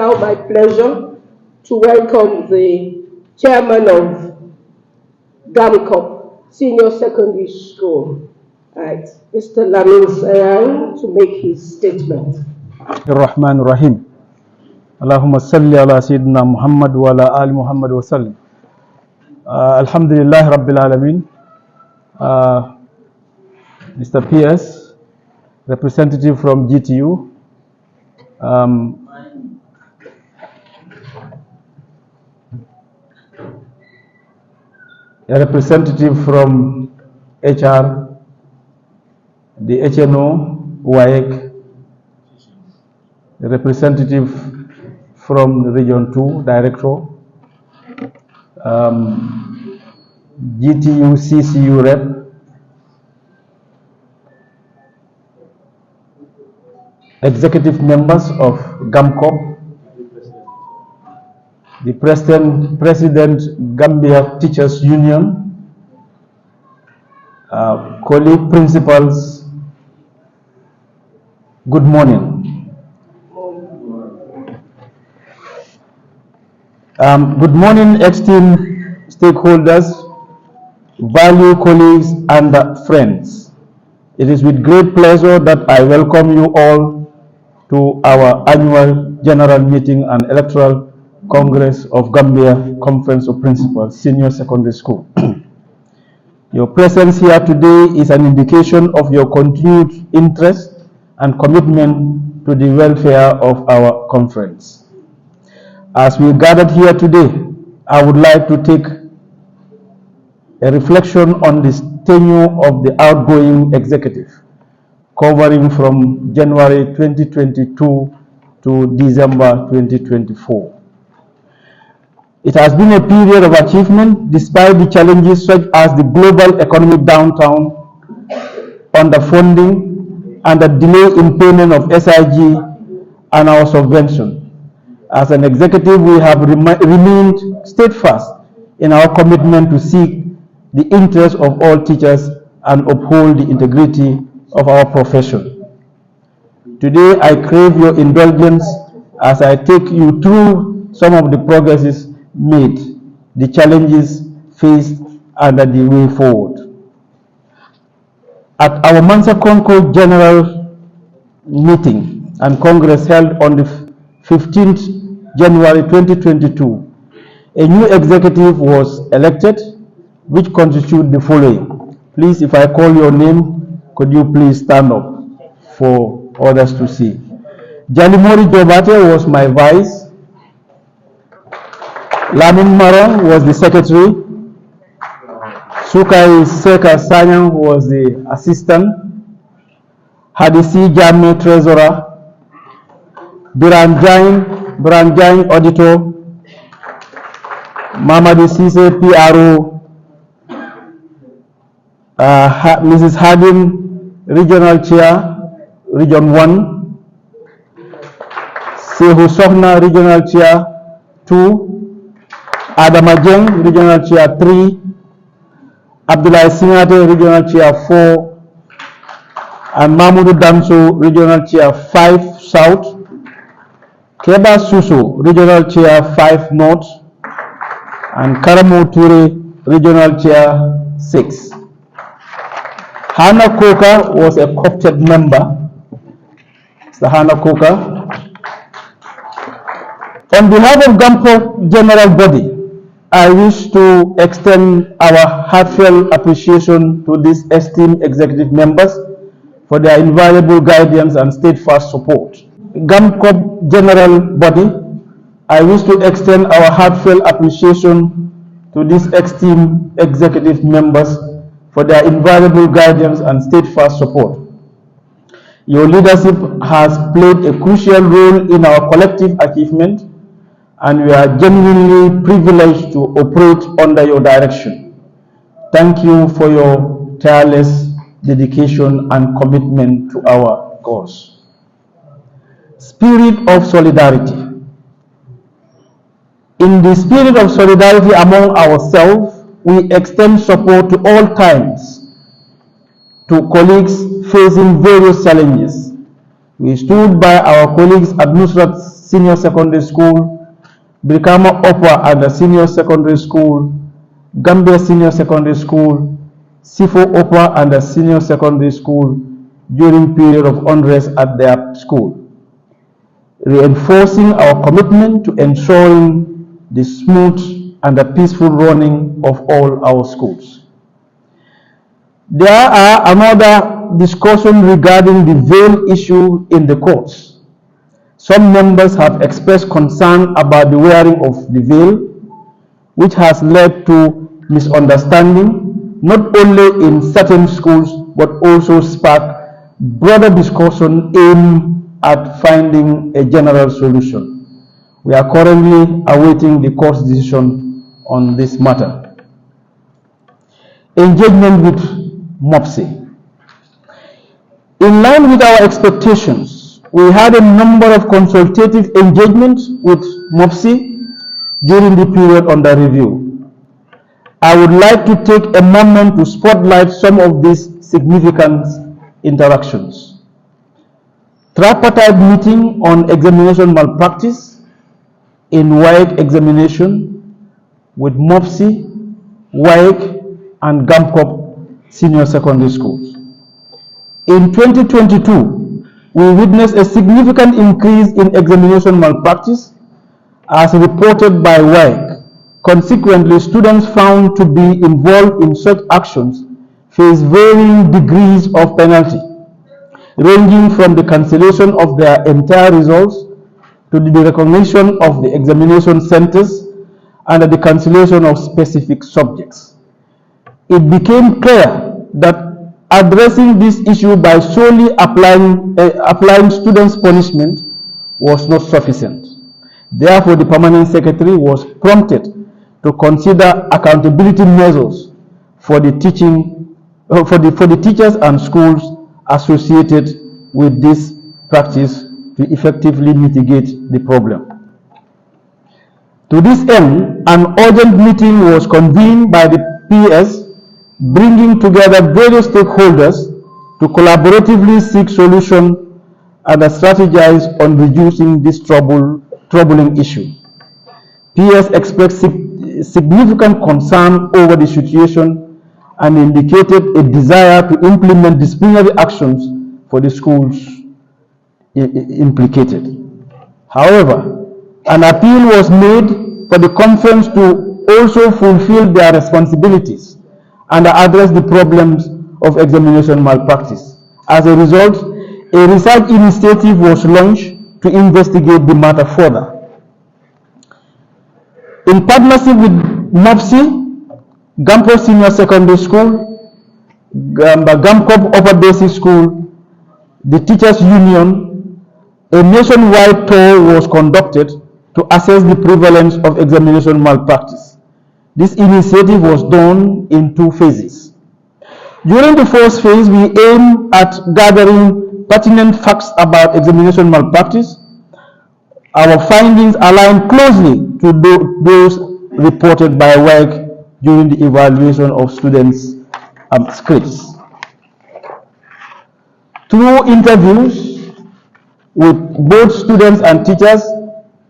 now my pleasure to welcome the chairman of GAMCOP, Senior Secondary School, right, Mr. Lamin Sayang, to make his statement. Ar-Rahman Ar-Rahim. Allahumma salli ala Sayyidina Muhammad wa ala ali Muhammad wa sallim. Alhamdulillah Rabbil Alameen. Mr. PS, representative from GTU, a representative from HR, the HNO, WAEC, a representative from Region 2, Director, GTU, CCU rep, executive members of GAMCOP, the President Gambia Teachers Union, colleague principals, good morning. Good morning, esteemed stakeholders, value colleagues and friends. It is with great pleasure that I welcome you all to our annual general meeting and electoral Congress of Gambia Conference of Principals, Senior Secondary School. Your presence here today is an indication of your continued interest and commitment to the welfare of our conference. As we gathered here today, I would like to take a reflection on the tenure of the outgoing executive, covering from January 2022 to December 2024. It has been a period of achievement despite the challenges such as the global economic downturn, underfunding, and the delay in payment of SIG and our subvention. As an executive, we have remained steadfast in our commitment to seek the interests of all teachers and uphold the integrity of our profession. Today, I crave your indulgence as I take you through some of the progresses made, the challenges faced, and the way forward. At our Mansa Concord General Meeting and Congress held on the 15th January 2022, a new executive was elected, which constitute the following. Please, if I call your name, could you please stand up for others to see? Jalimori Jobate was my vice. Lamin Mara was the secretary. Sukai Seka Sanyang was the assistant. Hadisi Jame treasurer. Biranjain auditor. Mamadi Sise PRO. Mrs. Hadim, regional chair, region 1. Sehu Sohna, regional chair 2. Adama Jeng, regional chair 3. Abdullah Singate, regional chair 4. And Mahmoud Damso, regional chair 5 South. Keba Suso, regional chair 5 North. And Karamo Ture, regional chair 6. Hannah Koka was a co-opted member. Mr. Hannah Koka. On behalf of GAMCOP General Body, I wish to extend our heartfelt appreciation to these esteemed executive members for their invaluable guidance and steadfast support. GAMCOP General Body, I wish to extend our heartfelt appreciation to these esteemed executive members for their invaluable guidance and steadfast support. Your leadership has played a crucial role in our collective achievement, and we are genuinely privileged to operate under your direction. Thank you for your tireless dedication and commitment to our cause. Spirit of solidarity. In the spirit of solidarity among ourselves, we extend support to all times to colleagues facing various challenges. We stood by our colleagues at Nusrat Senior Secondary School, Brikama Upper and Senior Secondary School, Gambia Senior Secondary School, Sifo Upper and Senior Secondary School during period of unrest at their school, reinforcing our commitment to ensuring the smooth and the peaceful running of all our schools. There are another discussion regarding the veil issue in the courts. Some members have expressed concern about the wearing of the veil, which has led to misunderstanding not only in certain schools but also sparked broader discussion aimed at finding a general solution. We are currently awaiting the court's decision on this matter. Engagement with MOPSI. In line with our expectations, we had a number of consultative engagements with MOPSI during the period under review. I would like to take a moment to spotlight some of these significant interactions. Tripartite meeting on examination malpractice in WAEC examination with MOPSI, WAEC, and GAMCOP senior secondary schools. In 2022, we witnessed a significant increase in examination malpractice as reported by WAEC. Consequently, students found to be involved in such actions face varying degrees of penalty, ranging from the cancellation of their entire results to the recognition of the examination centers and the cancellation of specific subjects. It became clear that addressing this issue by solely applying students' punishment was not sufficient. Therefore, the permanent secretary was prompted to consider accountability measures for the teachers and schools associated with this practice to effectively mitigate the problem. To this end, an urgent meeting was convened by the PS, bringing together various stakeholders to collaboratively seek solutions and strategize on reducing this troubling issue. PS expressed significant concern over the situation and indicated a desire to implement disciplinary actions for the schools implicated. However, an appeal was made for the conference to also fulfill their responsibilities and address the problems of examination malpractice. As a result, a research initiative was launched to investigate the matter further. In partnership with MOPSI, GAMCOP Senior Secondary School, GAMCOP Upper Basic School, the Teachers Union, a nationwide tour was conducted to assess the prevalence of examination malpractice. This initiative was done in two phases. During the first phase, we aimed at gathering pertinent facts about examination malpractice. Our findings align closely to those reported by WAEC during the evaluation of students' scripts. Through interviews with both students and teachers,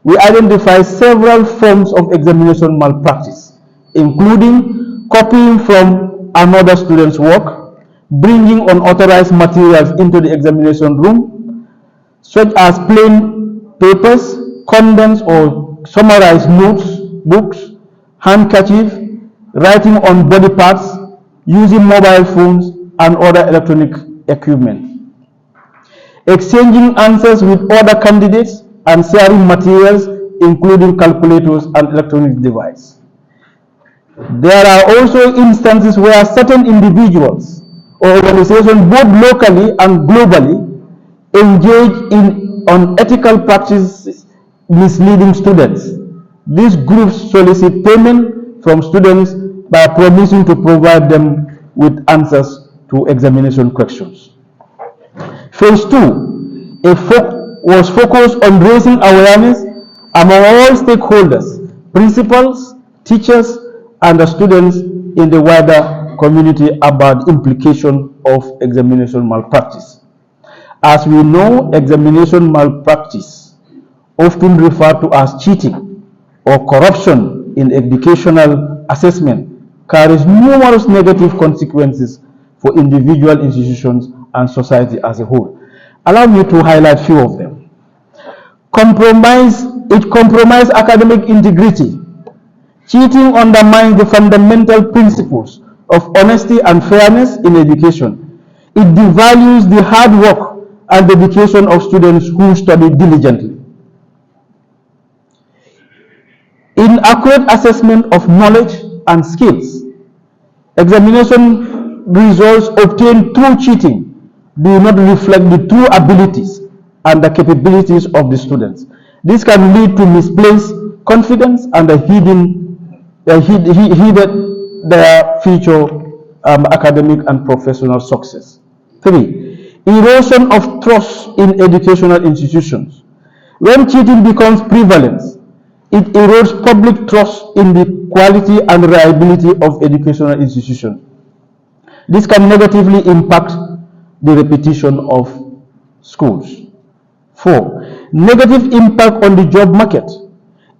we identified several forms of examination malpractice, including copying from another student's work, bringing unauthorized materials into the examination room, such as plain papers, condensed or summarized notes, books, handkerchief, writing on body parts, using mobile phones and other electronic equipment, exchanging answers with other candidates and sharing materials including calculators and electronic devices. There are also instances where certain individuals or organizations, both locally and globally, engage in unethical practices misleading students. These groups solicit payment from students by promising to provide them with answers to examination questions. Phase 2 was focused on raising awareness among all stakeholders, principals, teachers, and the students in the wider community about the implication of examination malpractice. As we know, examination malpractice, often referred to as cheating or corruption in educational assessment, carries numerous negative consequences for individual institutions and society as a whole. Allow me to highlight few of them. It compromises academic integrity. Cheating undermines the fundamental principles of honesty and fairness in education. It devalues the hard work and dedication of students who study diligently. Inaccurate assessment of knowledge and skills. Examination results obtained through cheating do not reflect the true abilities and the capabilities of the students. This can lead to misplaced confidence and their future academic and professional success. 3. Erosion of trust in educational institutions. When cheating becomes prevalent, it erodes public trust in the quality and reliability of educational institutions. This can negatively impact the reputation of schools. 4. Negative impact on the job market.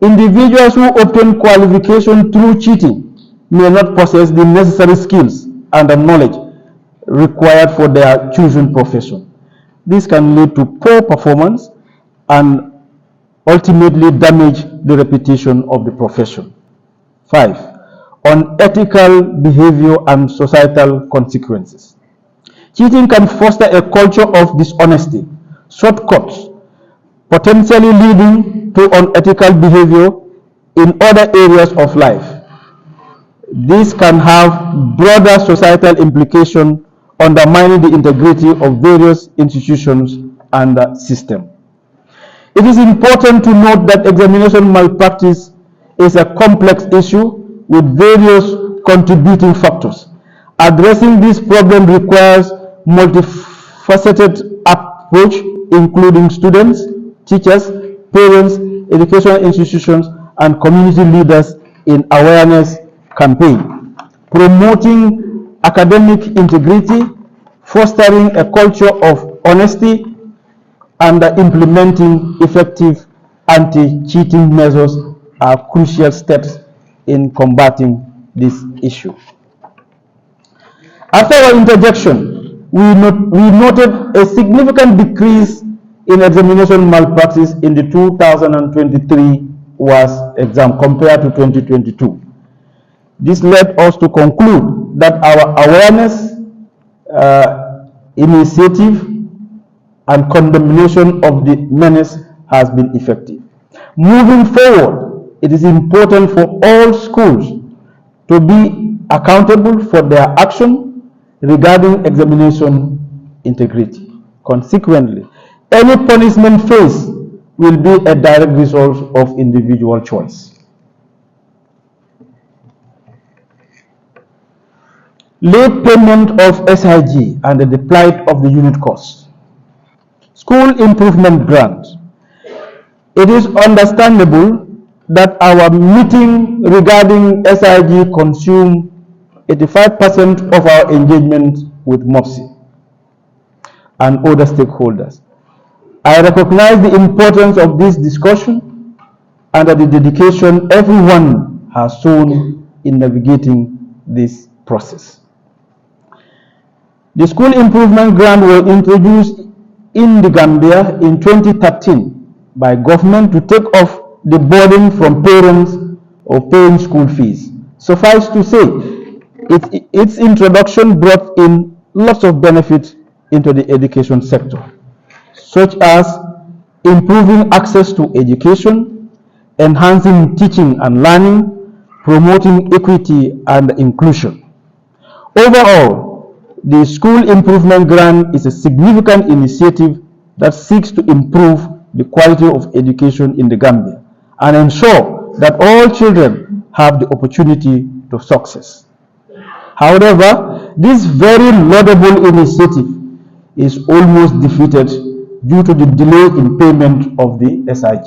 Individuals who obtain qualification through cheating may not possess the necessary skills and the knowledge required for their chosen profession. This can lead to poor performance and ultimately damage the reputation of the profession. 5. Unethical behavior and societal consequences. Cheating can foster a culture of dishonesty, shortcuts, potentially leading to unethical behavior in other areas of life. This can have broader societal implications, undermining the integrity of various institutions and systems. It is important to note that examination malpractice is a complex issue with various contributing factors. Addressing this problem requires multifaceted approach, including students, teachers, parents, educational institutions, and community leaders in awareness campaign, promoting academic integrity, fostering a culture of honesty, and implementing effective anti-cheating measures are crucial steps in combating this issue. After our interjection, we noted a significant decrease in examination malpractice in the 2023 WAS exam compared to 2022. This led us to conclude that our awareness initiative and condemnation of the menace has been effective. Moving forward, it is important for all schools to be accountable for their action regarding examination integrity. Consequently, any punishment faced will be a direct result of individual choice. Late payment of SIG and the plight of the unit cost. School improvement grant. It is understandable that our meeting regarding SIG consumed 85% of our engagement with MOPSI and other stakeholders. I recognize the importance of this discussion and the dedication everyone has shown in navigating this process. The school improvement grant was introduced in the Gambia in 2013 by government to take off the burden from parents of paying school fees. Suffice to say, its introduction brought in lots of benefits into the education sector, such as improving access to education, enhancing teaching and learning, promoting equity and inclusion. Overall, the School Improvement Grant is a significant initiative that seeks to improve the quality of education in the Gambia and ensure that all children have the opportunity to success. However, this very laudable initiative is almost defeated due to the delay in payment of the SIG.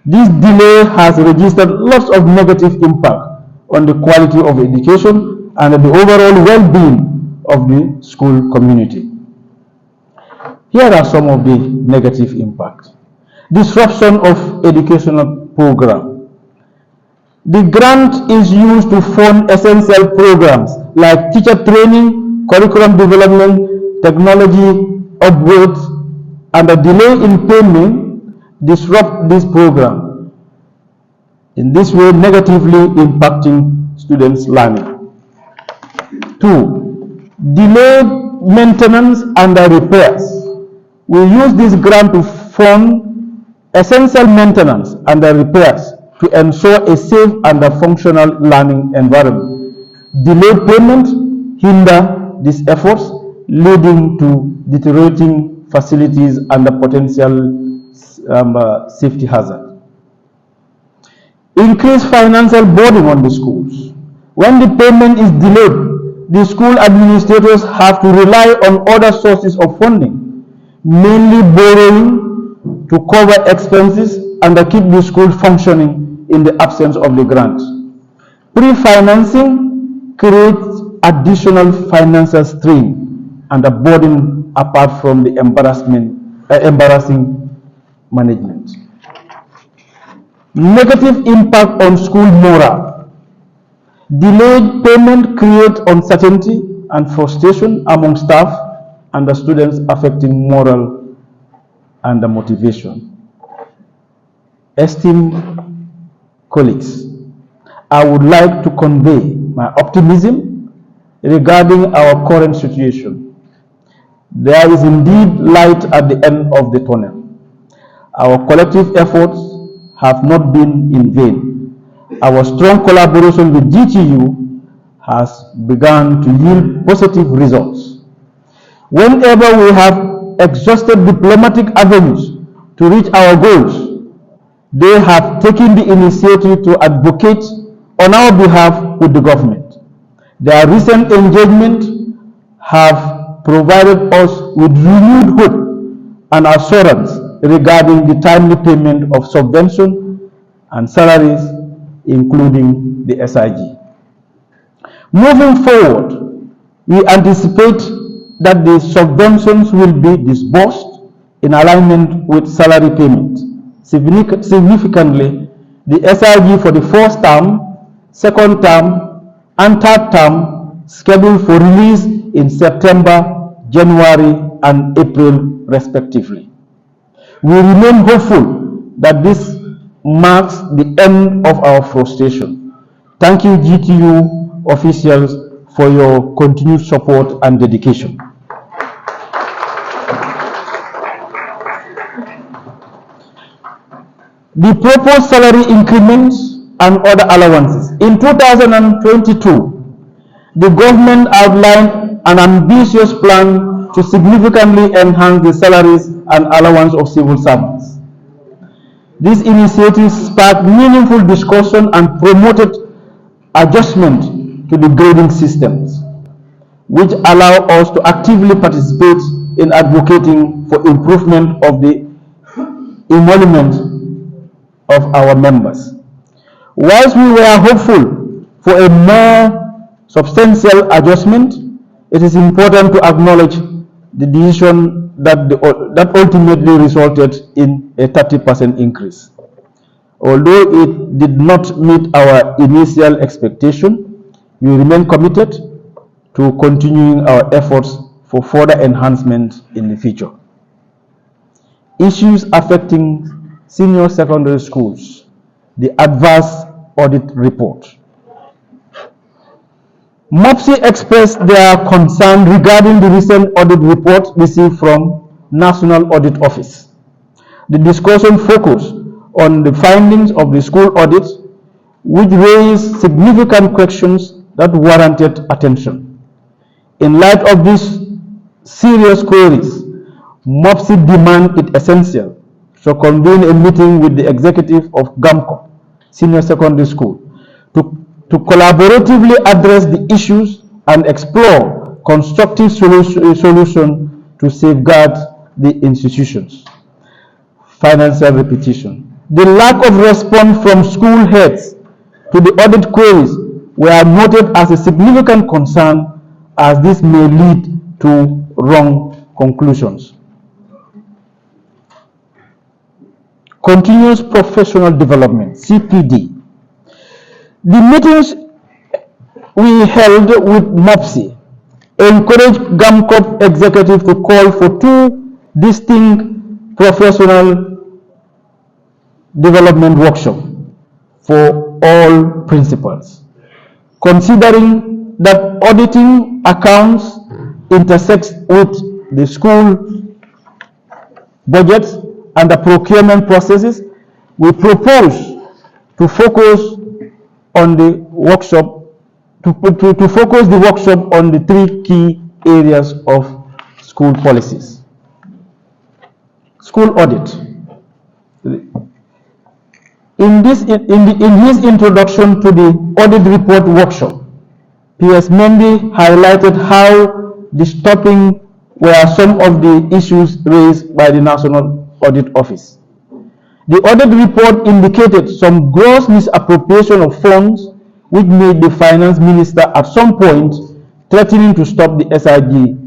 This delay has registered lots of negative impact on the quality of education and the overall well-being of the school community. Here are some of the negative impacts. Disruption of educational program. The grant is used to fund essential programs like teacher training, curriculum development, technology upgrades, and a delay in payment disrupt this program, in this way negatively impacting students' learning. 2. Delayed maintenance and repairs. We use this grant to fund essential maintenance and repairs to ensure a safe and functional learning environment. Delayed payment hinder these efforts, leading to deteriorating facilities and the potential safety hazard. Increased financial burden on the schools. When the payment is delayed, the school administrators have to rely on other sources of funding, mainly borrowing to cover expenses and to keep the school functioning in the absence of the grant. Pre-financing creates additional financial strain and a burden apart from the embarrassing management. Negative impact on school morale. Delayed payment creates uncertainty and frustration among staff and the students, affecting morale and the motivation. Esteemed colleagues, I would like to convey my optimism regarding our current situation. There is indeed light at the end of the tunnel. Our collective efforts have not been in vain. Our strong collaboration with GTU has begun to yield positive results. Whenever we have exhausted diplomatic avenues to reach our goals, they have taken the initiative to advocate on our behalf with the government. Their recent engagement have provided us with renewed hope and assurance regarding the timely payment of subvention and salaries, including the SIG. Moving forward, we anticipate that the subventions will be disbursed in alignment with salary payment. Significantly, the SIG for the first term, second term, and third term scheduled for release in September, January, and April, respectively. We remain hopeful that this marks the end of our frustration. Thank you, GTU officials, for your continued support and dedication. The proposed salary increments and other allowances. In 2022, the government outlined an ambitious plan to significantly enhance the salaries and allowance of civil servants. This initiative sparked meaningful discussion and promoted adjustment to the grading systems, which allow us to actively participate in advocating for improvement of the emolument of our members. Whilst we were hopeful for a more substantial adjustment, it is important to acknowledge the decision that ultimately resulted in a 30% increase. Although it did not meet our initial expectation, we remain committed to continuing our efforts for further enhancement in the future. Issues affecting senior secondary schools, the adverse audit report. MOPSI expressed their concern regarding the recent audit report received from National Audit Office. The discussion focused on the findings of the school audit, which raised significant questions that warranted attention. In light of these serious queries, MOPSI demands it essential to convene a meeting with the executive of GAMCOP, Senior Secondary School, to collaboratively address the issues and explore constructive solution to safeguard the institutions. Financial repetition. The lack of response from school heads to the audit queries were noted as a significant concern, as this may lead to wrong conclusions. continuous professional development, CPD. The meetings we held with MOPSI encouraged GAMCOP executive to call for 2 distinct professional development workshops for all principals. Considering that auditing accounts intersects with the school budgets and the procurement processes, we propose to focus on the workshop to focus the workshop on the 3 key areas of school policies. School audit. In his introduction to the audit report workshop, PS Mendy highlighted how disturbing were some of the issues raised by the National Audit Office. The audit report indicated some gross misappropriation of funds, which made the finance minister at some point threatening to stop the SIG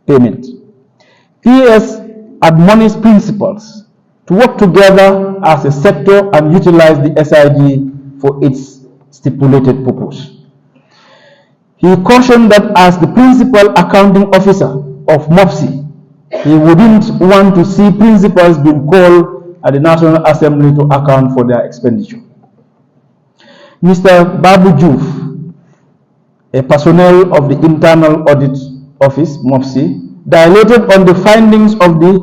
payment. PS admonished principals to work together as a sector and utilize the SIG for its stipulated purpose. He cautioned that as the principal accounting officer of MOPSI, he wouldn't want to see principals being called at the National Assembly to account for their expenditure. Mr. Babu Juf, a personnel of the Internal Audit Office, MOPSI, dilated on the findings of the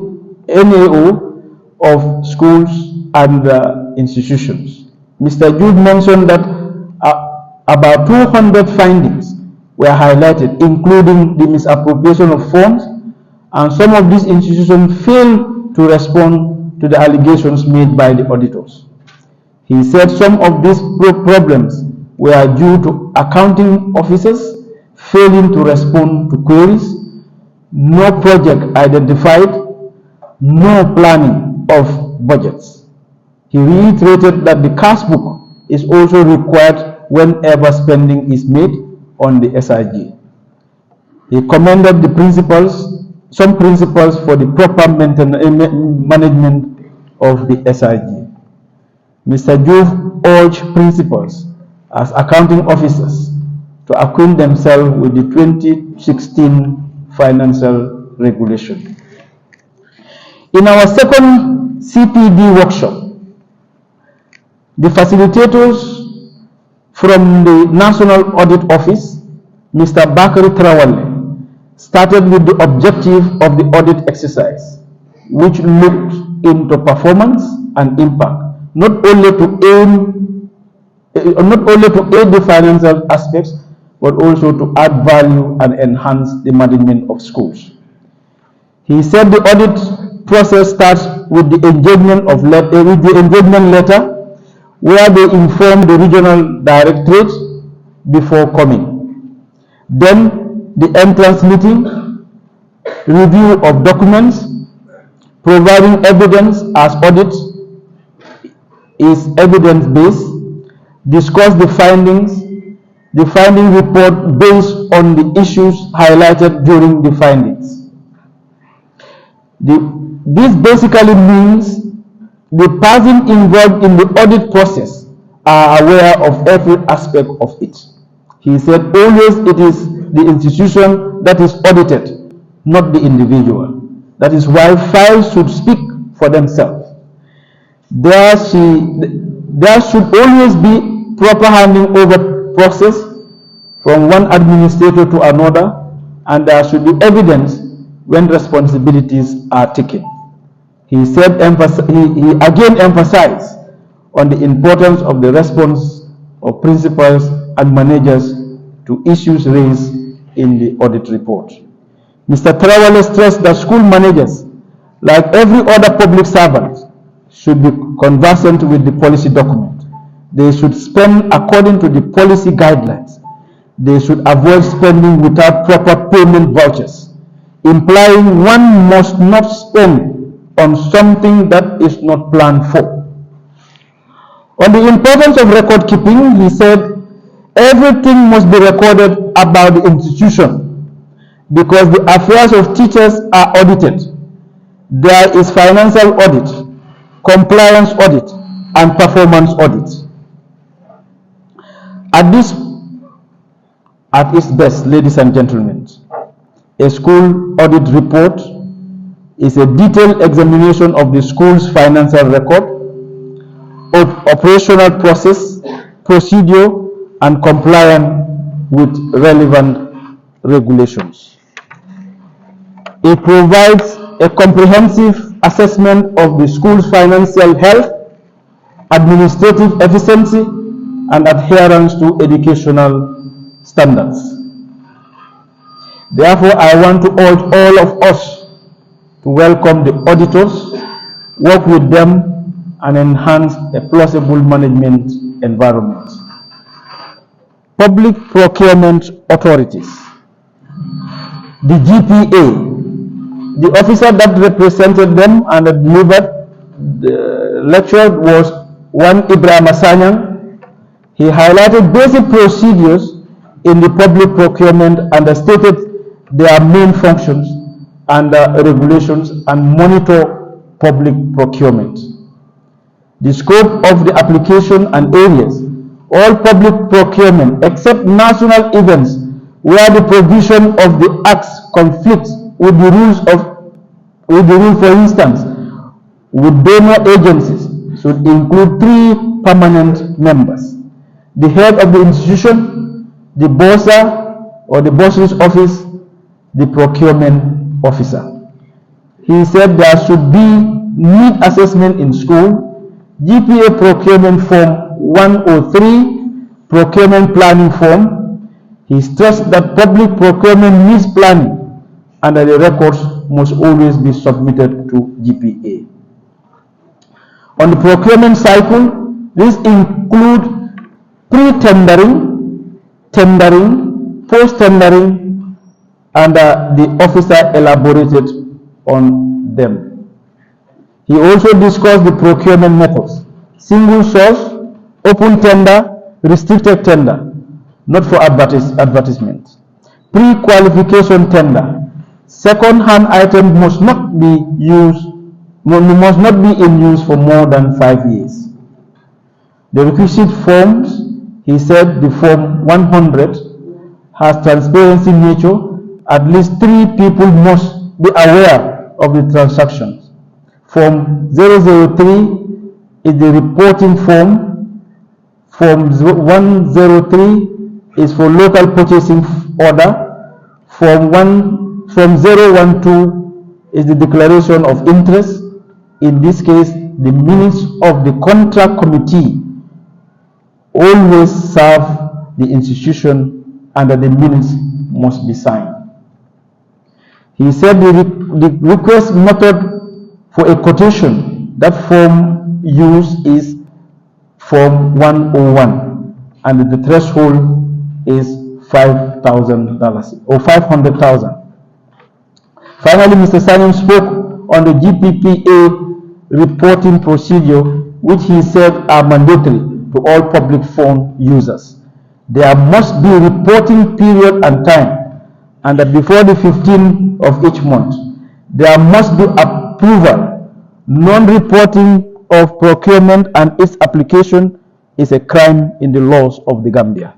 NAO of schools and institutions. Mr. Jude mentioned that about 200 findings were highlighted, including the misappropriation of funds, and some of these institutions failed to respond to the allegations made by the auditors. He said some of these problems were due to accounting officers failing to respond to queries, no project identified, no planning of budgets. He reiterated that the cash book is also required whenever spending is made on the SIG. He commended the some principles for the proper management of the SIG. Mr. Juve urged principals as accounting officers to acquaint themselves with the 2016 financial regulation. In our second CPD workshop, the facilitators from the National Audit Office, Mr. Bakari Trawale, started with the objective of the audit exercise, which looked into performance and impact, not only to aid the financial aspects, but also to add value and enhance the management of schools. He said the audit process starts with the engagement letter, where they inform the regional directorate before coming. Then the entrance meeting, review of documents, providing evidence as audit is evidence-based, discuss the finding report based on the issues highlighted during the findings. This basically means the person involved in the audit process are aware of every aspect of it. He said always it is the institution that is audited, not the individual. That is why files should speak for themselves. There should always be proper handing over process from one administrator to another, and there should be evidence when responsibilities are taken. He said, he again emphasized on the importance of the response of principals and managers to issues raised in the audit report. Mr. Trawale stressed that school managers, like every other public servant, should be conversant with the policy document. They should spend according to the policy guidelines. They should avoid spending without proper payment vouchers, implying one must not spend on something that is not planned for. On the importance of record keeping, he said, everything must be recorded about the institution because the affairs of teachers are audited. There is financial audit, compliance audit, and performance audit. At its best, ladies and gentlemen, a school audit report is a detailed examination of the school's financial record, operational process, procedure, and compliance with relevant regulations. It provides a comprehensive assessment of the school's financial health, administrative efficiency, and adherence to educational standards. Therefore, I want to urge all of us to welcome the auditors, work with them, and enhance a plausible management environment. Public procurement authorities. The GPA, the officer that represented them and delivered the lecture was one Ibrahim Asanyang. He highlighted basic procedures in the public procurement and stated their main functions and regulations and monitor public procurement. The scope of the application and areas. All public procurement except national events where the provision of the acts conflicts with the rule, for instance, with donor agencies should include 3 permanent members: the head of the institution, the bossa or the boss's office, the procurement officer. He said there should be need assessment in school, GPA procurement form 103, procurement planning form. He stressed that public procurement needs planning and that the records must always be submitted to GPA. On the procurement cycle, this includes pre-tendering, tendering, post-tendering, and the officer elaborated on them. He also discussed the procurement methods: single source, open tender, restricted tender, not for advertisement, pre-qualification tender. Second-hand items must not be in use for more than 5 years. The requisite forms, he said, the form 100 has transparency nature. At least 3 people must be aware of the transactions. Form 003 is the reporting form. Form 103 is for local purchasing order. Form 012 is the declaration of interest. In this case, the minutes of the contract committee always serve the institution and that the minutes must be signed. He said the request method for a quotation, that form used is form 101 and the threshold is $5,000 or 500,000. Finally, Mr. Salim spoke on the GPPA reporting procedure, which he said are mandatory to all public phone users. There must be reporting period and time, and that before the 15th of each month, there must be approval. Non-reporting of procurement and its application is a crime in the laws of the Gambia.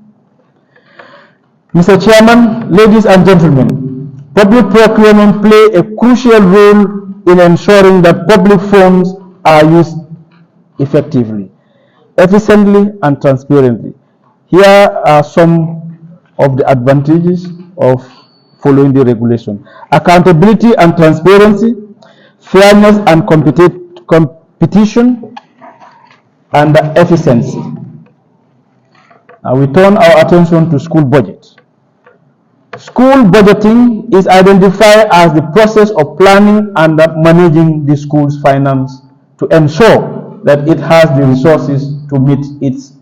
Mr. Chairman, ladies and gentlemen, public procurement play a crucial role in ensuring that public funds are used effectively, efficiently, and transparently. Here are some of the advantages of following the regulation: accountability and transparency, fairness and competition, and efficiency. Now we turn our attention to school budget. School budgeting is identified as the process of planning and managing the school's finance to ensure that it has the resources to meet its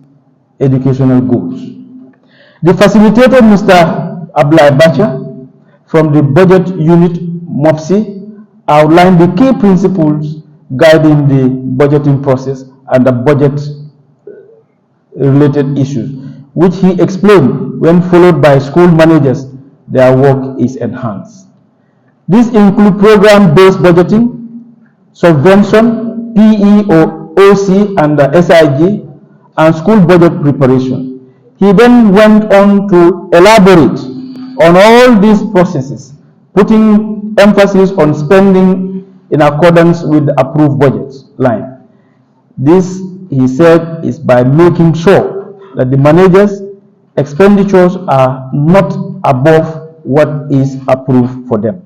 educational goals. The facilitator, Mr. Ablai Bacha, from the budget unit MOPSI, outlined the key principles guiding the budgeting process and the budget related issues, which he explained when followed by school managers. Their work is enhanced. These include program-based budgeting, subvention, PE or OC and SIG, and school budget preparation. He then went on to elaborate on all these processes, putting emphasis on spending in accordance with the approved budget line. This, he said, is by making sure that the managers' expenditures are not above what is approved for them.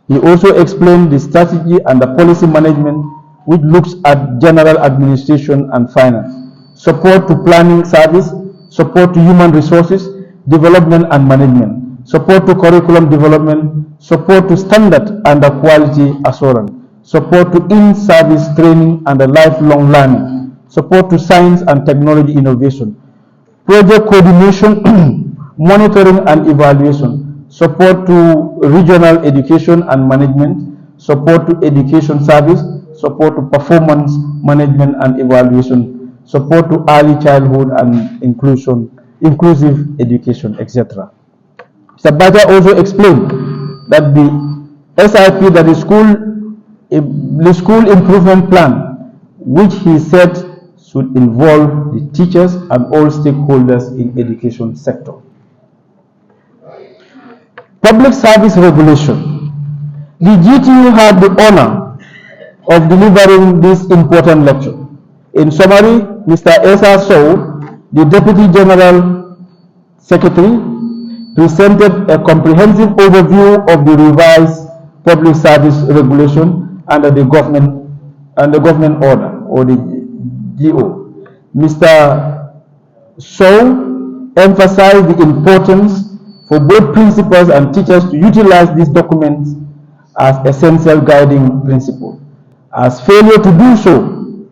He also explained the strategy and the policy management, which looks at general administration and finance, support to planning service, support to human resources, development and management, support to curriculum development, support to standard and the quality assurance, support to in-service training and the lifelong learning, support to science and technology innovation, project coordination, monitoring and evaluation, support to regional education and management, support to education service, support to performance management and evaluation, support to early childhood and inclusive education, etc. Mr. Baja also explained that the SIP, that the school improvement plan, which he said should involve the teachers and all stakeholders in education sector. Public service regulation. The GTU had the honor of delivering this important lecture. In summary, Mr. Esa Sow, the Deputy General Secretary, presented a comprehensive overview of the revised public service regulation under the government order, or the GO. Mr. Sow emphasized the importance for both principals and teachers to utilize these documents as essential guiding principle, as failure to do so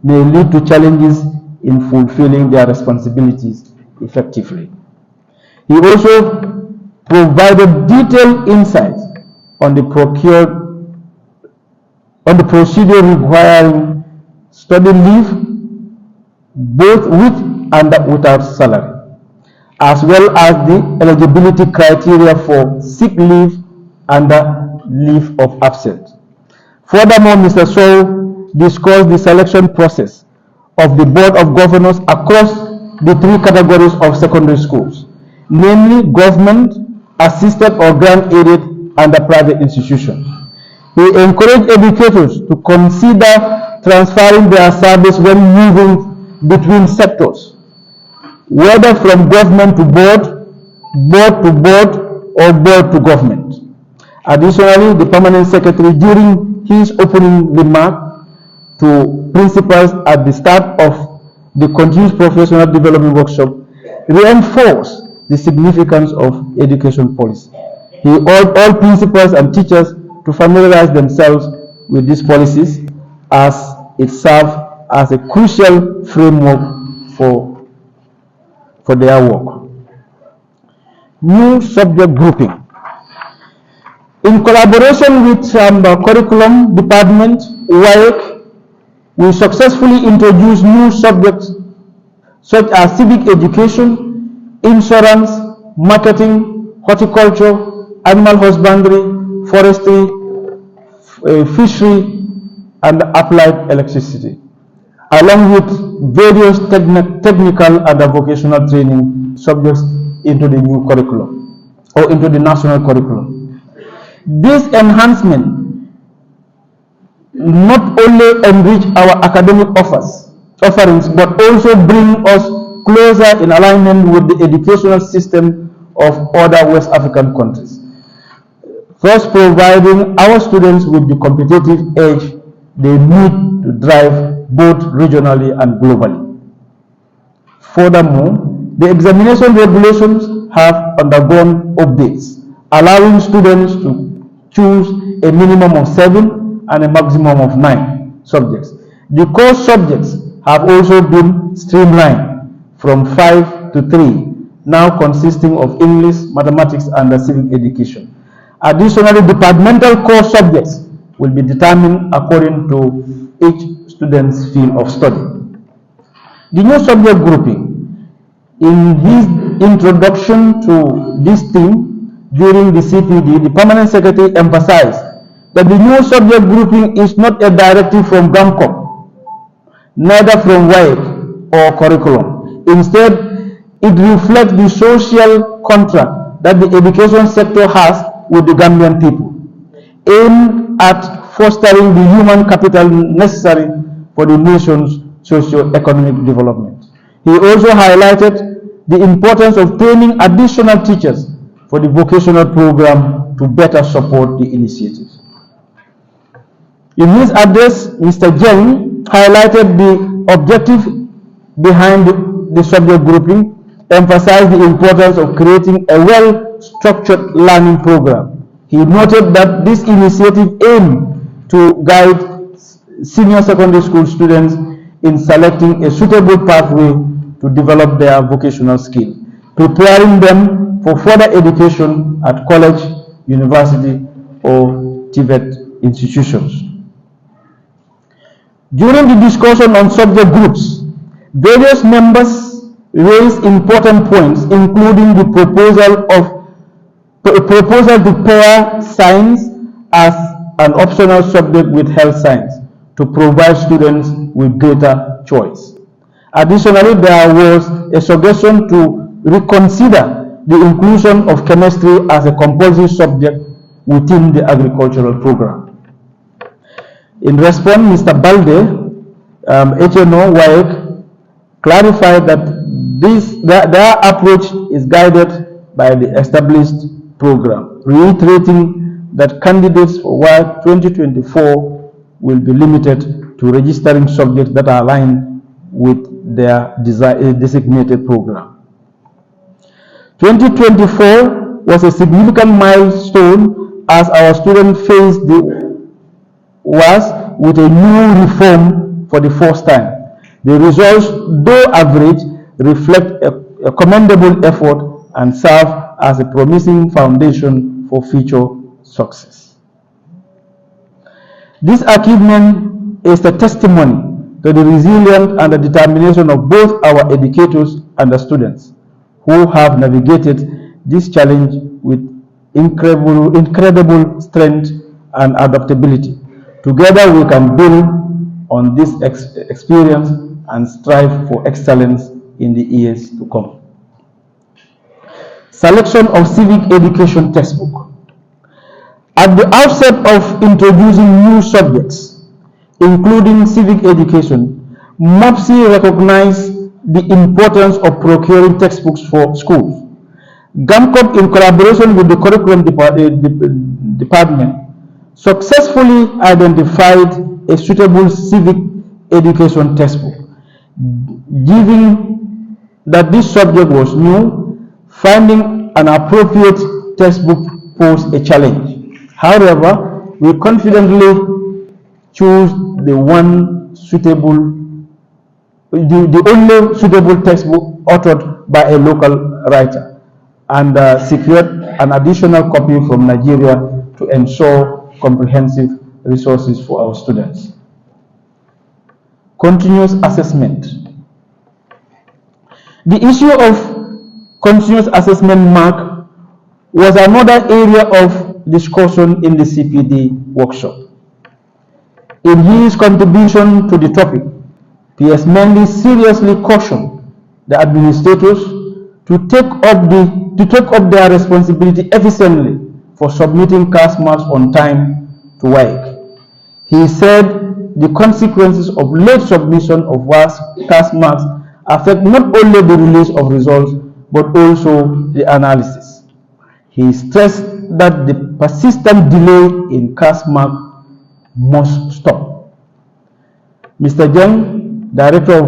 may lead to challenges in fulfilling their responsibilities effectively. He also provided detailed insights on the procedure requiring study leave, both with and without salary, as well as the eligibility criteria for sick leave and leave of absence. Furthermore, Mr. Sow discussed the selection process of the Board of Governors across the three categories of secondary schools, namely government, assisted or grant-aided, and the private institutions. He encouraged educators to consider transferring their service when moving between sectors, whether from government to board, board to board, or board to government. Additionally, the Permanent Secretary, during his opening remark to principals at the start of the Continuous Professional Development Workshop, reinforced the significance of education policy. He urged all principals and teachers to familiarize themselves with these policies, as it serves as a crucial framework for their work. New subject grouping. In collaboration with the curriculum department, WIEC, we successfully introduced new subjects such as civic education, insurance, marketing, horticulture, animal husbandry, forestry, fishery, and applied electricity, along with various technical and vocational training subjects into the new curriculum, or into the national curriculum. This enhancement not only enrich our academic offerings, but also bring us closer in alignment with the educational system of other West African countries, thus providing our students with the competitive edge they need to drive both regionally and globally. Furthermore, the examination regulations have undergone updates, allowing students to choose a minimum of 7 and a maximum of 9 subjects. The core subjects have also been streamlined from 5 to 3, now consisting of English, mathematics, and civic education. Additionally, departmental core subjects will be determined according to each student's field of study. The new subject grouping. In his introduction to this theme during the CPD, the Permanent Secretary emphasized that the new subject grouping is not a directive from GAMCOP, neither from work or curriculum. Instead, it reflects the social contract that the education sector has with the Gambian people, aimed at fostering the human capital necessary for the nation's socio-economic development. He also highlighted the importance of training additional teachers for the vocational program to better support the initiative. In his address, Mr. Jeng highlighted the objective behind the subject grouping, emphasized the importance of creating a well-structured learning program. He noted that this initiative aimed to guide senior secondary school students in selecting a suitable pathway to develop their vocational skill, preparing them for further education at college, university, or TVET institutions. During the discussion on subject groups, various members raised important points, including the proposal to pair science as an optional subject with health science to provide students with greater choice. Additionally, there was a suggestion to reconsider the inclusion of chemistry as a compulsory subject within the agricultural program. In response, Mr. Balde, HNO WAEC, clarified that their approach is guided by the established program, reiterating that candidates for WAEC 2024 will be limited to registering subjects that are aligned with their designated program. 2024 was a significant milestone as our students faced with a new reform for the first time. The results, though average, reflect a commendable effort and serve as a promising foundation for future success. This achievement is a testimony to the resilience and the determination of both our educators and the students, who have navigated this challenge with incredible strength and adaptability. Together we can build on this experience and strive for excellence in the years to come. Selection of civic education textbook. At the outset of introducing new subjects, including civic education, MOPSI recognized the importance of procuring textbooks for schools. GAMCOP, in collaboration with the curriculum department, successfully identified a suitable civic education textbook. Given that this subject was new, finding an appropriate textbook posed a challenge. However, we confidently chose the only suitable textbook authored by a local writer, and secured an additional copy from Nigeria to ensure comprehensive resources for our students. Continuous assessment. The issue of continuous assessment mark was another area of discussion in the CPD workshop. In his contribution to the topic, P.S. Mendy seriously cautioned the administrators to take up their responsibility efficiently for submitting CAS marks on time to WAEC. He said the consequences of late submission of CAS marks affect not only the release of results but also the analysis. He stressed that the persistent delay in CAS mark must stop. Mr. Jeng, Director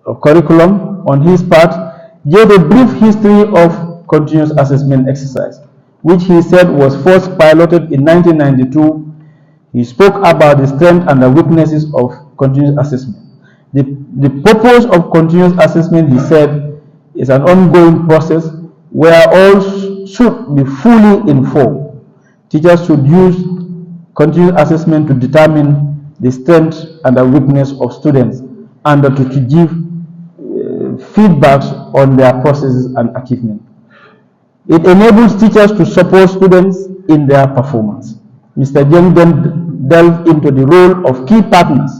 of Curriculum, on his part, gave a brief history of continuous assessment exercise, which he said was first piloted in 1992. He spoke about the strengths and the weaknesses of continuous assessment. The purpose of continuous assessment, he said, is an ongoing process where all should be fully informed. Teachers should use continuous assessment to determine the strength and the weakness of students and to give feedbacks on their processes and achievement. It enables teachers to support students in their performance. Mr. Jeng then delved into the role of key partners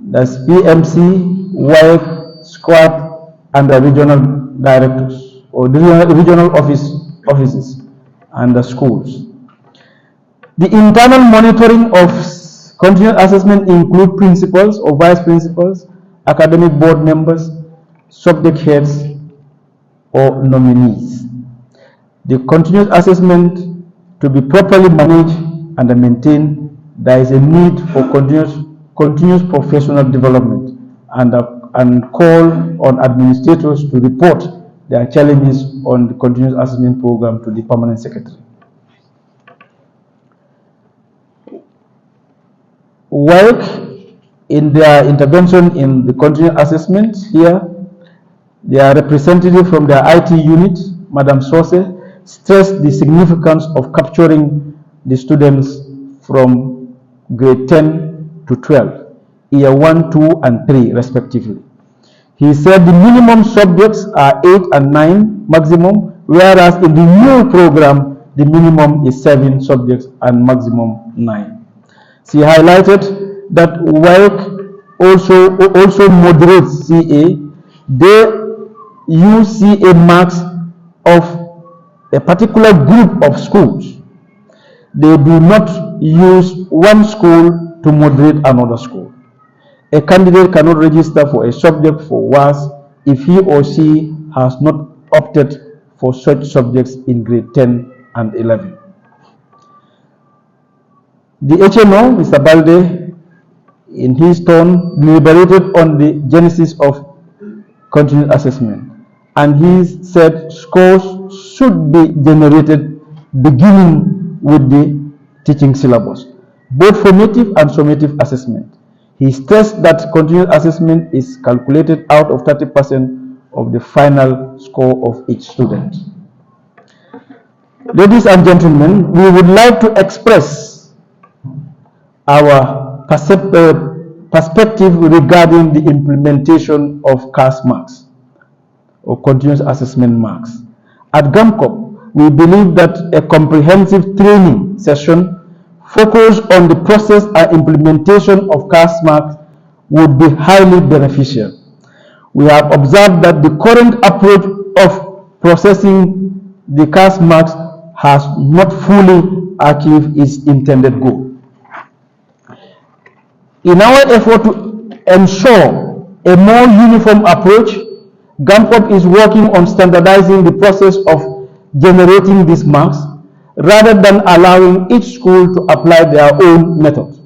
That's PMC, WIFE, SQUAD, and the regional directors or the regional offices and the schools. The internal monitoring of continuous assessment include principals or vice principals, academic board members, subject heads, or nominees. The continuous assessment to be properly managed and maintained, there is a need for continuous professional development and call on administrators to report their challenges on the continuous assessment program to the permanent secretary. Work in their intervention in the continuous assessment here, their representative from their IT unit, Madam Sose, stressed the significance of capturing the students from grade 10 to 12, year 1, 2, and 3 respectively. He said the minimum subjects are 8 and 9 maximum, whereas in the new program, the minimum is 7 subjects and maximum 9. She highlighted that work also moderates CA. They use CA marks of a particular group of schools. They do not use one school to moderate another school. A candidate cannot register for a subject for WAS if he or she has not opted for such subjects in grade 10 and 11. The HMO, Mr. Balde, in his turn, deliberated on the genesis of continuous assessment, and he said scores should be generated beginning with the teaching syllabus, both formative and summative assessment. He stressed that continuous assessment is calculated out of 30% of the final score of each student. Ladies and gentlemen, we would like to express our perspective regarding the implementation of CAS marks or continuous assessment marks. At GAMCOP, we believe that a comprehensive training session focused on the process and implementation of CAS marks would be highly beneficial. We have observed that the current approach of processing the CAS marks has not fully achieved its intended goal. In our effort to ensure a more uniform approach, GAMCOP is working on standardizing the process of generating these marks rather than allowing each school to apply their own method.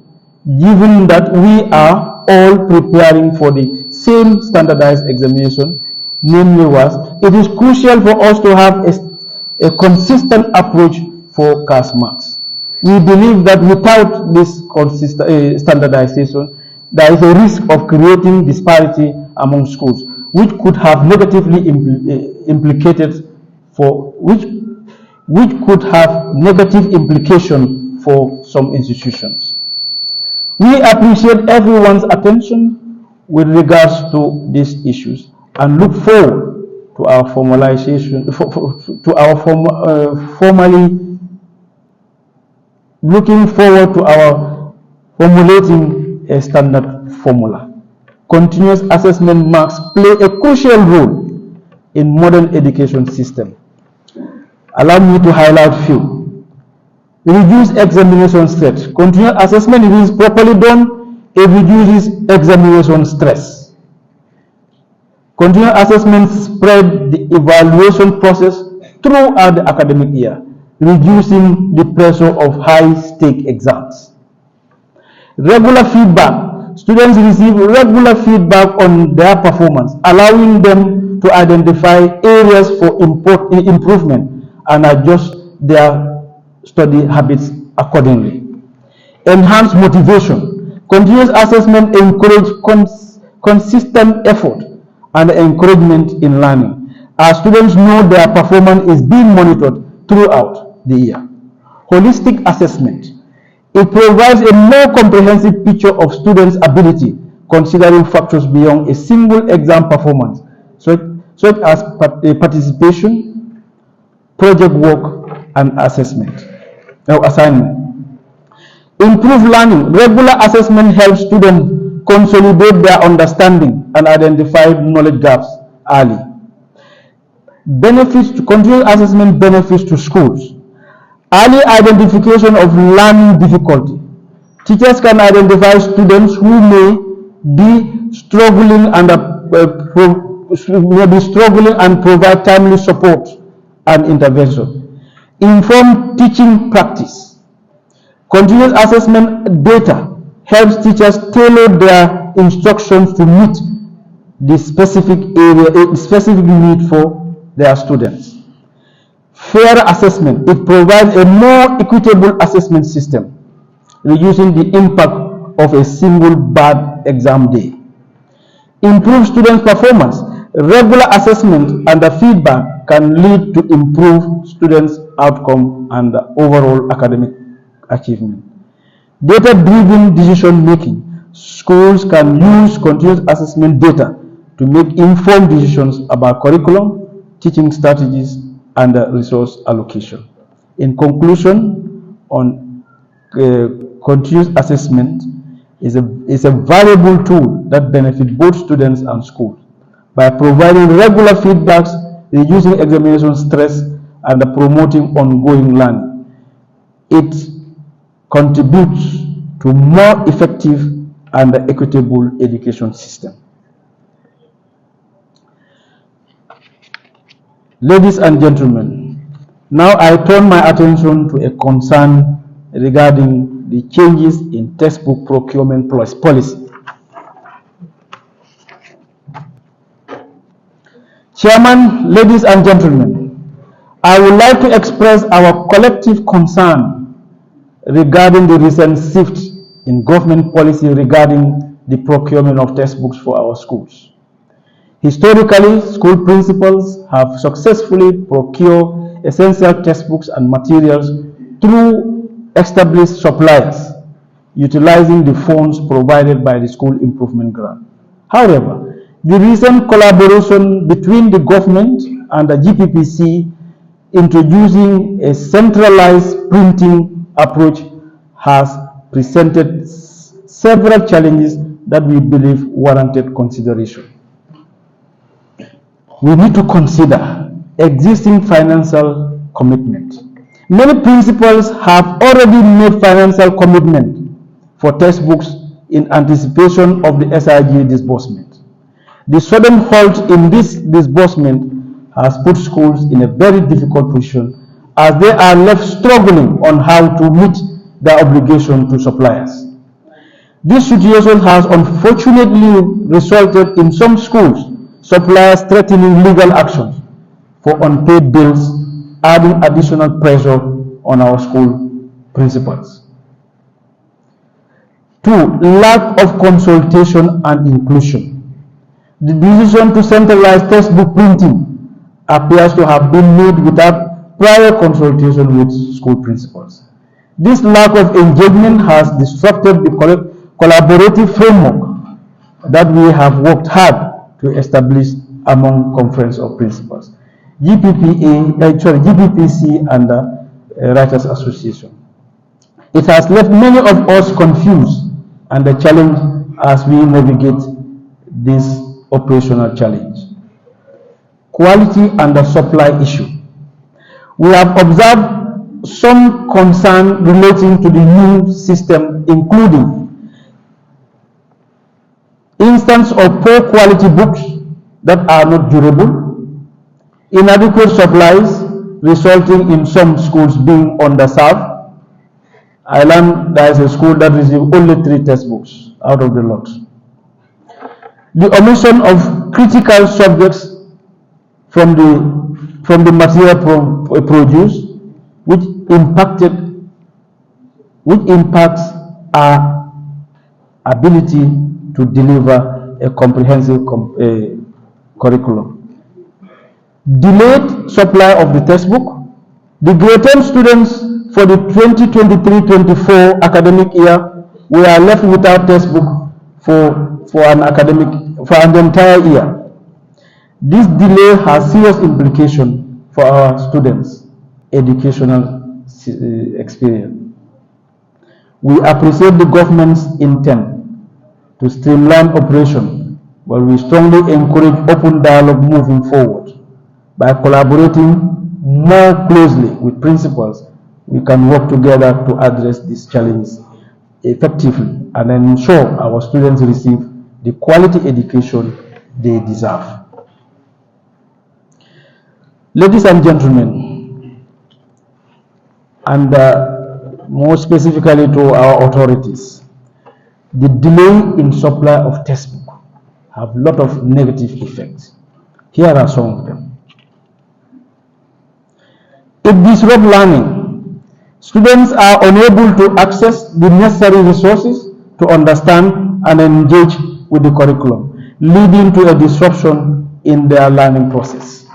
Given that we are all preparing for the same standardized examination, namely WAS, it is crucial for us to have a consistent approach for CAS marks. We believe that without this standardization, there is a risk of creating disparity among schools, which could have negatively which could have negative implications for some institutions. We appreciate everyone's attention with regards to these issues and look forward to our formalization, looking forward to our formulating a standard formula. Continuous assessment marks play a crucial role in modern education system. Allow me to highlight few. Reduce examination stress. Continuous assessment, if it is properly done, it reduces examination stress. Continuous assessment spread the evaluation process throughout the academic year, reducing the pressure of high-stake exams. Regular feedback. Students receive regular feedback on their performance, allowing them to identify areas for improvement and adjust their study habits accordingly. Enhance motivation. Continuous assessment encourages consistent effort and encouragement in learning, as students know their performance is being monitored throughout the year. Holistic assessment. It provides a more comprehensive picture of students' ability, considering factors beyond a single exam performance, such as participation, project work, and assignment. Improve learning. Regular assessment helps students consolidate their understanding and identify knowledge gaps early. Continuous assessment benefits to schools. Early identification of learning difficulty. Teachers can identify students who may be struggling and provide timely support and intervention. Informed teaching practice. Continuous assessment data helps teachers tailor their instructions to meet the specific need for their students. Fair assessment. It provides a more equitable assessment system, reducing the impact of a single bad exam day. Improve students' performance. Regular assessment and the feedback can lead to improved students' outcome and overall academic achievement. Data-driven decision making. Schools can use continuous assessment data to make informed decisions about curriculum, teaching strategies, and resource allocation. In conclusion, continuous assessment is a valuable tool that benefits both students and schools by providing regular feedbacks, reducing examination stress, and promoting ongoing learning. It contributes to more effective and equitable education system. Ladies and gentlemen, now I turn my attention to a concern regarding the changes in textbook procurement policy. Chairman, ladies and gentlemen, I would like to express our collective concern regarding the recent shift in government policy regarding the procurement of textbooks for our schools. Historically, school principals have successfully procured essential textbooks and materials through established suppliers, utilizing the funds provided by the school improvement grant. However, the recent collaboration between the government and the GPPC introducing a centralized printing approach has presented several challenges that we believe warranted consideration. We need to consider existing financial commitment. Many principals have already made financial commitment for textbooks in anticipation of the SIG disbursement. The sudden halt in this disbursement has put schools in a very difficult position as they are left struggling on how to meet their obligation to suppliers. This situation has unfortunately resulted in some schools suppliers threatening legal actions for unpaid bills, adding additional pressure on our school principals. 2. Lack of consultation and inclusion. The decision to centralize textbook printing appears to have been made without prior consultation with school principals. This lack of engagement has disrupted the collaborative framework that we have worked hard to establish among Conference of Principals, GPPC and the Writers Association. It has left many of us confused and the challenge as we navigate this operational challenge. Quality and the supply issue. We have observed some concern relating to the new system, including instance of poor quality books that are not durable, inadequate supplies resulting in some schools being underserved. I learned there is a school that received only 3 textbooks out of the lot. The omission of critical subjects from the material produced, which impacts our ability to deliver a comprehensive curriculum. Delayed supply of the textbook. The grade 10 students for the 2023-24 academic year were left without textbook for an entire year. This delay has serious implications for our students' educational experience. We appreciate the government's intent to streamline operation, but we strongly encourage open dialogue moving forward. By collaborating more closely with principals, we can work together to address these challenges effectively and ensure our students receive the quality education they deserve. Ladies and gentlemen, and more specifically to our authorities, the delay in supply of textbook have a lot of negative effects. Here are some of them. It disrupts learning. Students are unable to access the necessary resources to understand and engage with the curriculum, leading to a disruption in their learning process.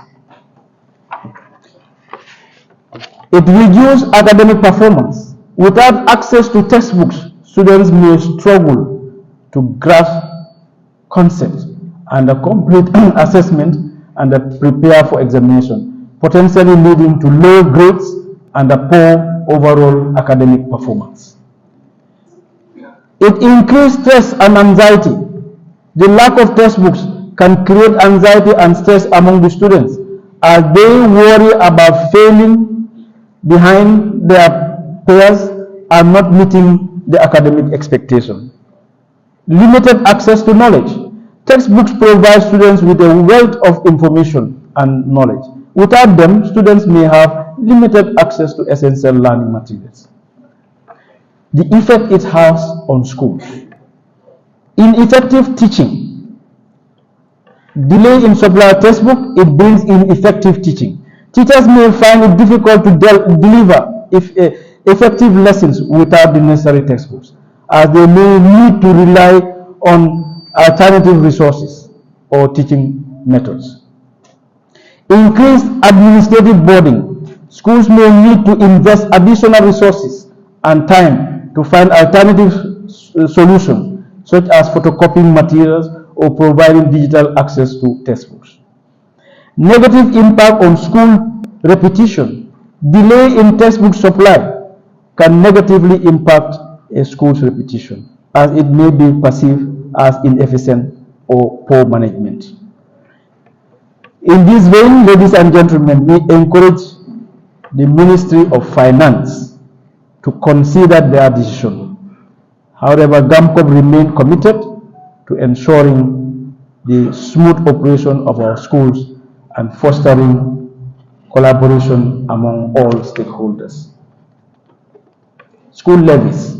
It reduces academic performance. Without access to textbooks, students may struggle to grasp concepts and complete assessment and prepare for examination, potentially leading to low grades and a poor overall academic performance. It increases stress and anxiety. The lack of textbooks can create anxiety and stress among the students as they worry about failing behind their peers and not meeting the academic expectation. Limited access to knowledge. Textbooks provide students with a wealth of information and knowledge. Without them, students may have limited access to essential learning materials. The effect it has on schools. Ineffective teaching. Delay in supply of textbook, it brings ineffective teaching. Teachers may find it difficult to deliver effective lessons without the necessary textbooks, as they may need to rely on alternative resources or teaching methods. Increased administrative burden. Schools may need to invest additional resources and time to find alternative solutions, such as photocopying materials or providing digital access to textbooks. Negative impact on school repetition. Delay in textbook supply can negatively impact a school's repetition, as it may be perceived as inefficient or poor management. In this vein, ladies and gentlemen, we encourage the Ministry of Finance to consider their decision. However, GAMCOP remains committed to ensuring the smooth operation of our schools and fostering collaboration among all stakeholders. School levies.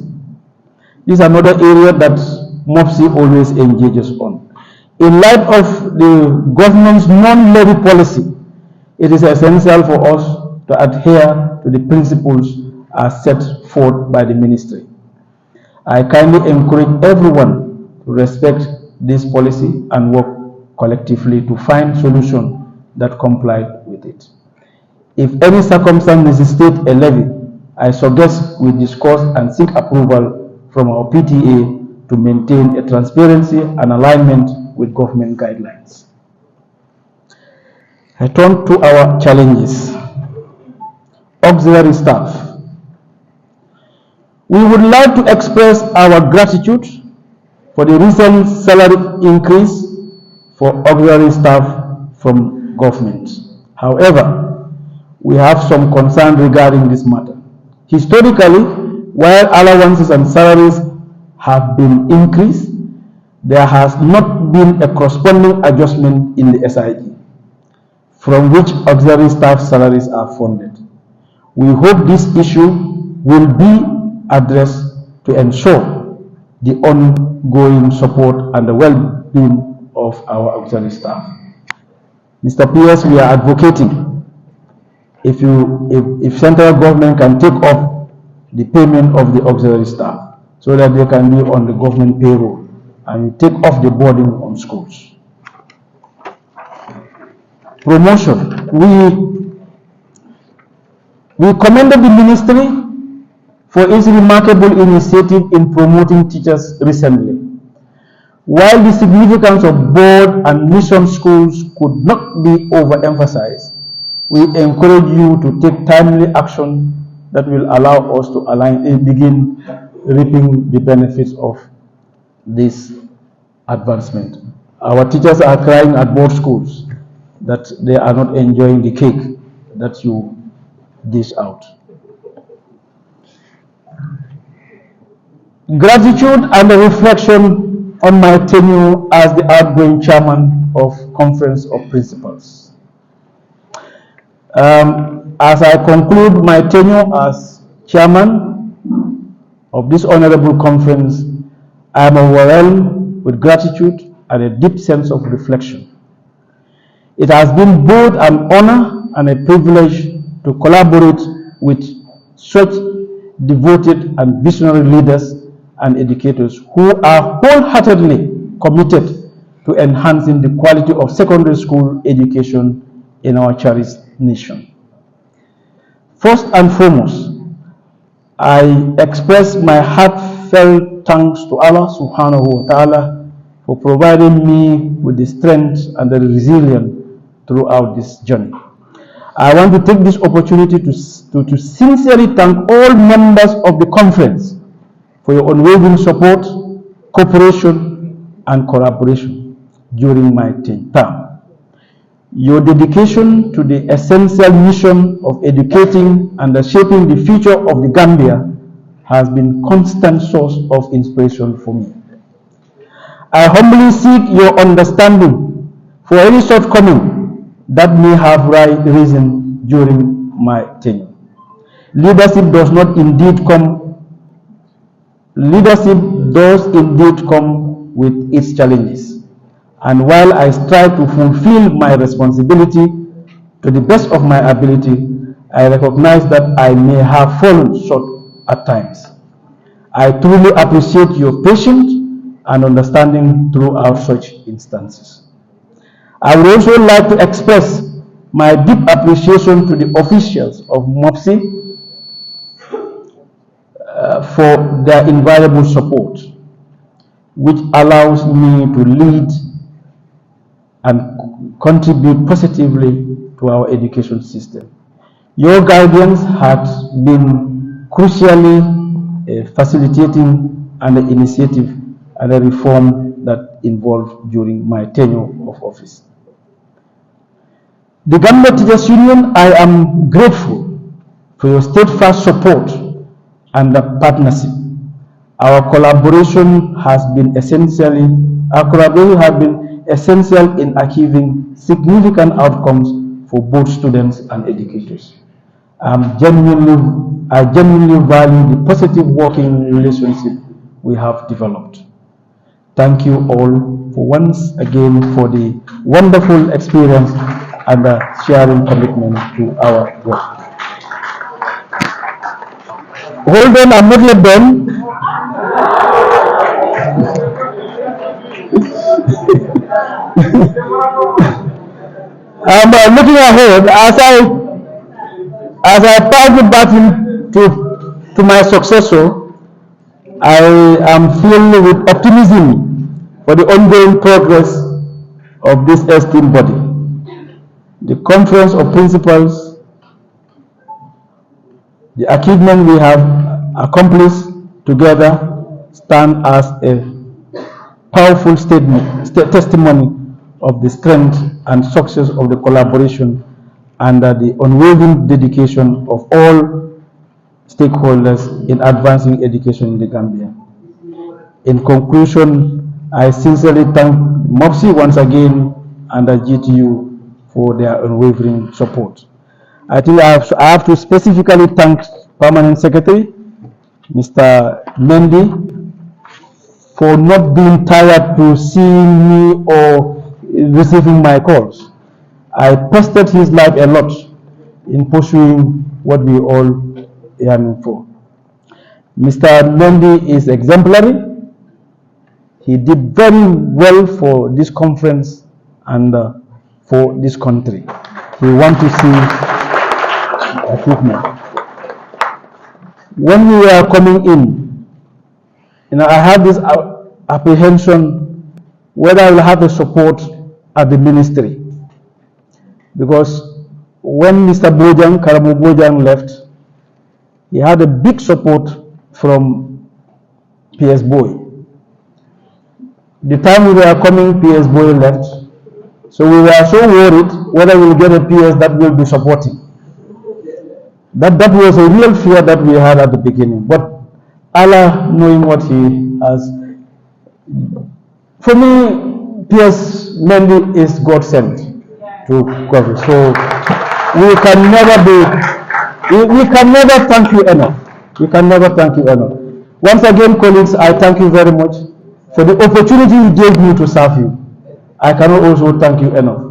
This is another area that MOPSI always engages on. In light of the government's non-levy policy, it is essential for us to adhere to the principles as set forth by the ministry. I kindly encourage everyone to respect this policy and work collectively to find solutions that comply with it. If any circumstance necessitates a levy, I suggest we discuss and seek approval from our PTA to maintain a transparency and alignment with government guidelines. I turn to our challenges. Auxiliary staff. We would like to express our gratitude for the recent salary increase for auxiliary staff from government. However, we have some concern regarding this matter. Historically, while allowances and salaries have been increased, there has not been a corresponding adjustment in the SIE, from which auxiliary staff salaries are funded. We hope this issue will be addressed to ensure the ongoing support and the well-being of our auxiliary staff. Mr. PS, we are advocating if central government can take off the payment of the auxiliary staff so that they can be on the government payroll and take off the burden on schools. Promotion. We commended the ministry for its remarkable initiative in promoting teachers recently. While the significance of board and mission schools could not be overemphasized, we encourage you to take timely action that will allow us to begin reaping the benefits of this advancement. Our teachers are crying at both schools that they are not enjoying the cake that you dish out. Gratitude and a reflection on my tenure as the outgoing chairman of Conference of Principals. As I conclude my tenure as chairman of this honorable conference, I am overwhelmed with gratitude and a deep sense of reflection. It has been both an honor and a privilege to collaborate with such devoted and visionary leaders and educators who are wholeheartedly committed to enhancing the quality of secondary school education in our cherished nation. First and foremost, I express my heartfelt thanks to Allah subhanahu wa ta'ala for providing me with the strength and the resilience throughout this journey. I want to take this opportunity to sincerely thank all members of the conference for your unwavering support, cooperation, and collaboration during my term. Your dedication to the essential mission of educating and shaping the future of the Gambia has been a constant source of inspiration for me. I humbly seek your understanding for any shortcoming that may have risen during my tenure. Leadership does indeed come with its challenges. And while I strive to fulfill my responsibility to the best of my ability, I recognize that I may have fallen short at times. I truly appreciate your patience and understanding throughout such instances. I would also like to express my deep appreciation to the officials of MOPSI for their invaluable support, which allows me to lead and contribute positively to our education system. Your guidance has been crucially facilitating an initiative and a reform that involved during my tenure of office. The Gambia Teachers Union, I am grateful for your steadfast support and the partnership. Our collaboration has been essential in achieving significant outcomes for both students and educators. I genuinely value the positive working relationship we have developed. Thank you all for once again for the wonderful experience and the sharing commitment to our work. Hold on, I'm not yet done. I'm looking ahead as I pass the baton to my successor. I am filled with optimism for the ongoing progress of this esteemed body. The Conference of Principals, the achievement we have accomplished together stand as a powerful testimony of the strength and success of the collaboration and the unwavering dedication of all stakeholders in advancing education in the Gambia. In conclusion, I sincerely thank MOPSI once again and the GTU for their unwavering support. I think I have to specifically thank Permanent Secretary, Mr. Mendy, for not being tired to seeing me or receiving my calls. I pestered his life a lot in pursuing what we all yearning for. Mr. Mendy is exemplary. He did very well for this conference and for this country. We want to see achievement. When we were coming in, I had this apprehension whether I will have the support at the ministry, because when Mr. Karamu Bojang left, he had a big support from PS Boy. The time we were coming, PS Boy left. So we were so worried whether we'll get a PS that will be supporting. That was a real fear that we had at the beginning. But Allah, knowing what He has, for me, PS mainly is God sent to cover. So we can never we can never thank you enough. We can never thank you enough. Once again, colleagues, I thank you very much for the opportunity you gave me to serve you. I cannot also thank you enough.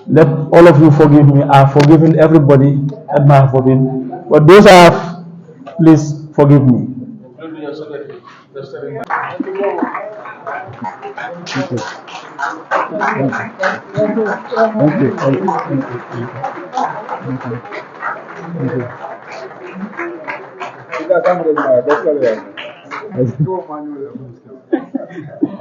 Let all of you forgive me. I have forgiven everybody that I have forgiven. But those I have, please forgive me. Thank you. Thank you. Thank you. Thank you. Thank you. Thank you.